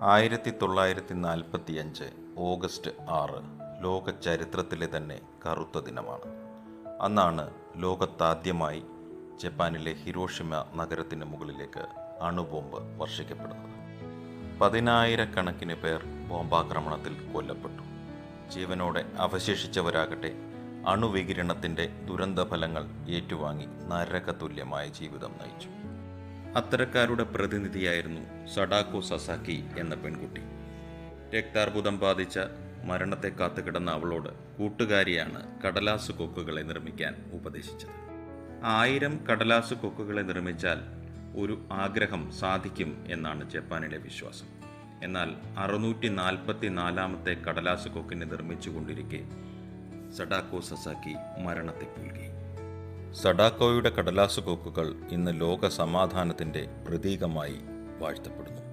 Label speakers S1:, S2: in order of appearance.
S1: 1945 August 6 ലോക ചരിത്രത്തിലെ തന്നെ കറുത്ത ദിനമാണ്. അന്നാണ് ലോകത്താദ്യമായി ജപ്പാനിലെ ഹിരോഷിമ നഗരത്തിന് മുകളിലേക്ക് അണുബോംബ് വർഷിക്കപ്പെടുന്നത്. 10,000-കണക്കിന് പേർ ബോംബാക്രമണത്തിൽ കൊല്ലപ്പെട്ടു. ജീവനോടെ അവശേഷിച്ചവരാകട്ടെ അണുവികിരണത്തിൻ്റെ ദുരന്തഫലങ്ങൾ ഏറ്റുവാങ്ങി നരകതുല്യമായ ജീവിതം നയിച്ചു. അത്തരക്കാരുടെ പ്രതിനിധിയായിരുന്നു സഡാക്കോ സസാക്കി എന്ന പെൺകുട്ടി. രക്താർബുദം ബാധിച്ച മരണത്തെ കാത്തുകിടന്ന അവളോട് കൂട്ടുകാരിയാണ് കടലാസ് കൊക്കുകളെ നിർമ്മിക്കാൻ ഉപദേശിച്ചത്. 1000 കടലാസ് കൊക്കുകളെ നിർമ്മിച്ചാൽ ഒരു ആഗ്രഹം സാധിക്കും എന്നാണ് ജപ്പാനിലെ വിശ്വാസം. എന്നാൽ 644-ാമത്തെ കടലാസ് കൊക്കിനെ നിർമ്മിച്ചുകൊണ്ടിരിക്കെ സഡാക്കോ സസാക്കി മരണത്തെ പുൽകി. സഡാക്കോയുടെ കടലാസ് കൊക്കുകൾ ഇന്ന് ലോക സമാധാനത്തിൻ്റെ പ്രതീകമായി വാഴ്ത്തപ്പെടുന്നു.